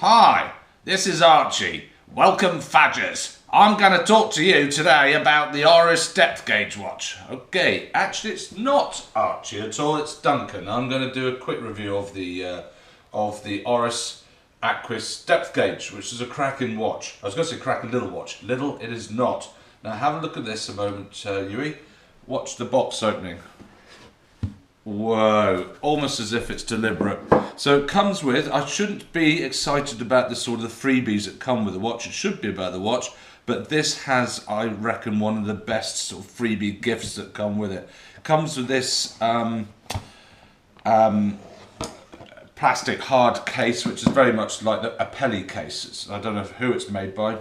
Hi, this is Archie. Welcome, Fadgers. I'm going to talk to you today about the ORIS depth gauge watch. Okay, actually it's not Archie at all, it's Duncan. I'm going to do a quick review of the ORIS Aquis depth gauge, which is a cracking watch. I was going to say cracking little watch. Little, it is not. Now have a look at this a moment, Yui. Watch the box opening. Whoa, almost as if it's deliberate. So it comes with, I shouldn't be excited about the sort of freebies that come with the watch. It should be about the watch, but this has, I reckon, one of the best sort of freebie gifts that come with it. It comes with this plastic hard case, which is very much like a Pelly case. I don't know who it's made by.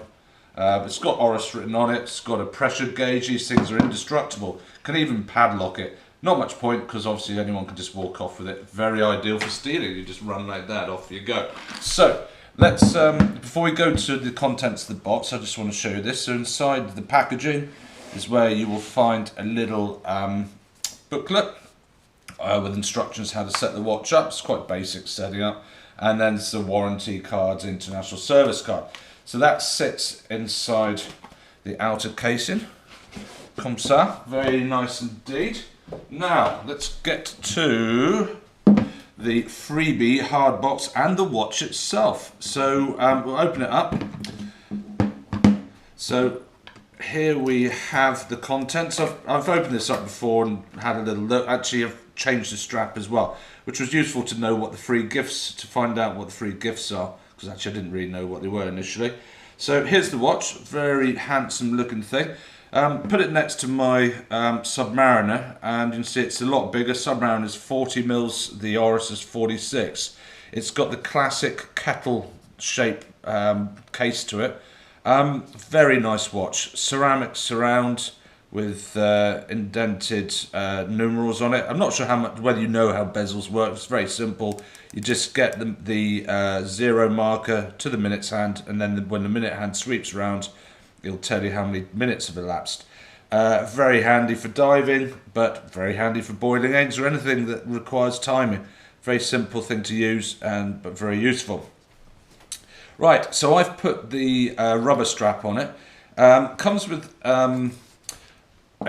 But it's got ORIS written on it. It's got a pressure gauge. These things are indestructible. Can even padlock it. Not much point because obviously anyone can just walk off with it. Very ideal for stealing. You just run like that, off you go. So let's before we go to the contents of the box, I just want to show you this. So inside the packaging is where you will find a little booklet with instructions how to set the watch up. It's quite basic setting up, and then it's the warranty cards, international service card. So that sits inside the outer casing. Comme ça, very nice indeed. Now, let's get to the freebie hard box and the watch itself. So we'll open it up. So here we have the contents. I've opened this up before and had a little look. Actually, I've changed the strap as well, which was useful to know what the free gifts, to find out what the free gifts are, because actually I didn't really know what they were initially. So here's the watch, very handsome looking thing. Put it next to my Submariner, and you can see it's a lot bigger. Submariner is 40 mils, the ORIS is 46. It's got the classic kettle shape case to it. Very nice watch, ceramic surround with indented numerals on it. I'm not sure whether you know how bezels work. It's very simple. You just get the zero marker to the minutes hand, and then when the minute hand sweeps around, it'll tell you how many minutes have elapsed. Very handy for diving, but very handy for boiling eggs or anything that requires timing. Very simple thing to use, but very useful. Right, so I've put the rubber strap on it. Comes with a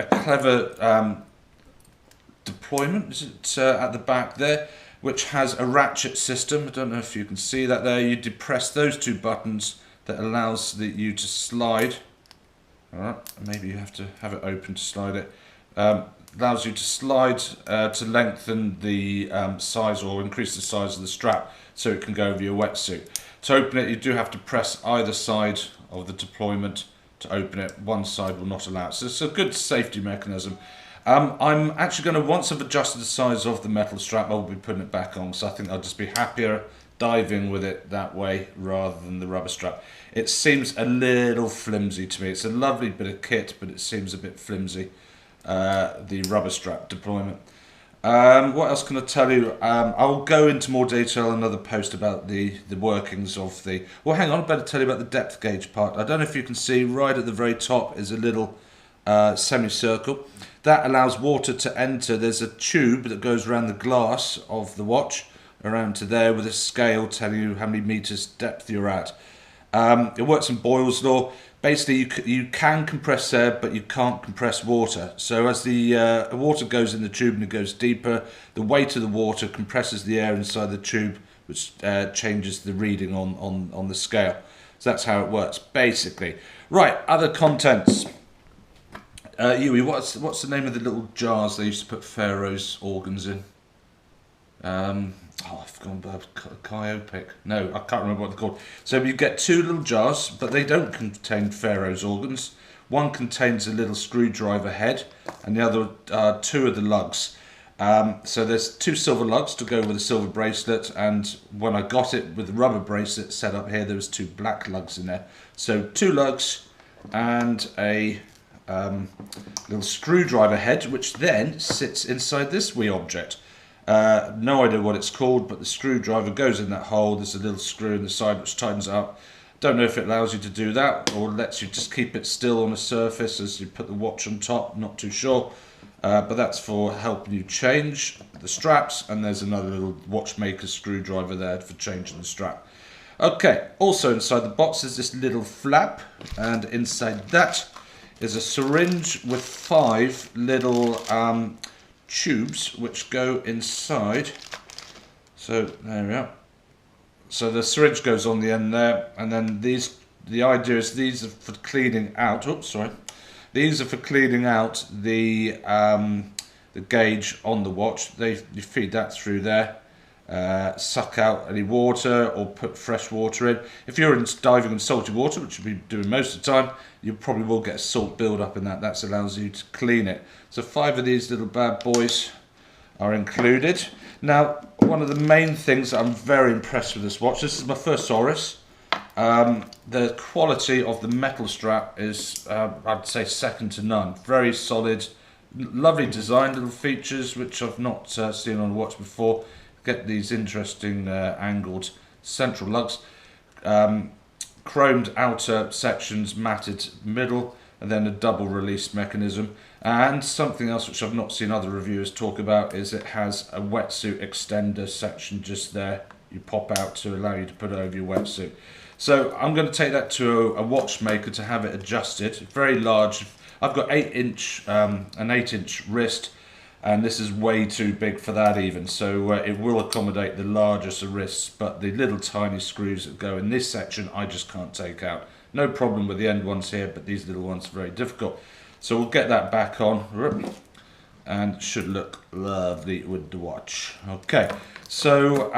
clever deployment, is it, at the back there, which has a ratchet system. I don't know if you can see that there. You depress those two buttons that allows you to slide. Alright, maybe you have to have it open to slide it. Allows you to slide to lengthen the size or increase the size of the strap so it can go over your wetsuit. To open it, you do have to press either side of the deployment to open it. One side will not allow it. So it's a good safety mechanism. I'm actually going to, once I've adjusted the size of the metal strap, I'll be putting it back on, so I think I'll just be happier diving with it that way rather than the rubber strap. It seems a little flimsy to me. It's a lovely bit of kit, but it seems a bit flimsy, the rubber strap deployment. What else can I tell you? I'll go into more detail in another post about the workings of the... Well, hang on, I better tell you about the depth gauge part. I don't know if you can see, right at the very top is a little semicircle. That allows water to enter. There's a tube that goes around the glass of the watch, around to there, with a scale telling you how many meters depth you're at. It works in Boyle's law. Basically, you can compress air, but you can't compress water. So as the water goes in the tube and it goes deeper, the weight of the water compresses the air inside the tube, which changes the reading on the scale. So that's how it works, basically. Right, other contents. Yui, what's the name of the little jars they used to put Pharaoh's organs in? I've gone Ciopic. No, I can't remember what they're called. So you get two little jars, but they don't contain Pharaoh's organs. One contains a little screwdriver head, and the other are two of the lugs. So there's two silver lugs to go with a silver bracelet, and when I got it with the rubber bracelet set up here, there was two black lugs in there. So two lugs and a little screwdriver head, which then sits inside this wee object. No idea what it's called, but the screwdriver goes in that hole. There's a little screw in the side which tightens it up. Don't know if it allows you to do that or lets you just keep it still on a surface as you put the watch on top, not too sure. But that's for helping you change the straps, and there's another little watchmaker screwdriver there for changing the strap. Okay, also inside the box is this little flap, and inside that is a syringe with 5 little tubes which go inside. So there we are. So the syringe goes on the end there, and then the idea is these are for cleaning out. Oops, sorry. These are for cleaning out the gauge on the watch. You feed that through there, suck out any water or put fresh water in. If you're diving in salty water, which you'll be doing most of the time, you probably will get a salt build up in that. That allows you to clean it. So 5 of these little bad boys are included. Now, one of the main things that I'm very impressed with this watch, this is my first ORIS. The quality of the metal strap is, I'd say, second to none. Very solid, lovely design, little features which I've not seen on a watch before. Get these interesting angled central lugs, chromed outer sections, matted middle, and then a double release mechanism. And something else which I've not seen other reviewers talk about is it has a wetsuit extender section just there. You pop out to allow you to put it over your wetsuit. So I'm going to take that to a watchmaker to have it adjusted. Very large. I've got an 8-inch wrist, and this is way too big for that even. So it will accommodate the largest of wrists, but the little tiny screws that go in this section I just can't take out. No problem with the end ones here, but these little ones are very difficult. So we'll get that back on, and should look lovely with the watch. Okay, so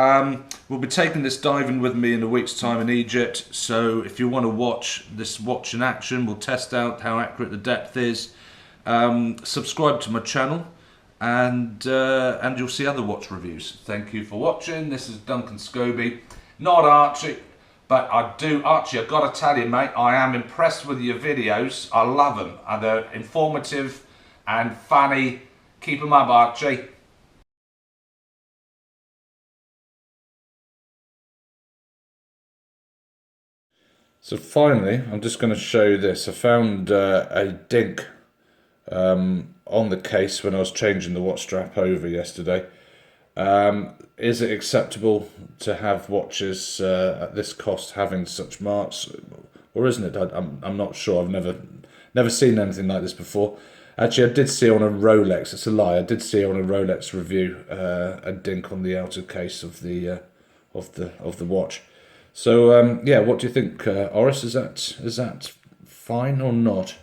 we'll be taking this diving with me in a week's time in Egypt. So if you want to watch this watch in action, we'll test out how accurate the depth is. Subscribe to my channel, and you'll see other watch reviews. Thank you for watching. This is Duncan Scobie, not Archie. But Archie, I've got to tell you, mate, I am impressed with your videos. I love them. And they're informative and funny. Keep them up, Archie. So finally, I'm just going to show you this. I found a dink on the case when I was changing the watch strap over yesterday. Is it acceptable to have watches at this cost having such marks, or isn't it? I'm not sure. I've never seen anything like this before. Actually, I did see on a Rolex. It's a lie. I did see on a Rolex review a dink on the outer case of the watch. So yeah, what do you think, ORIS? Is that fine or not?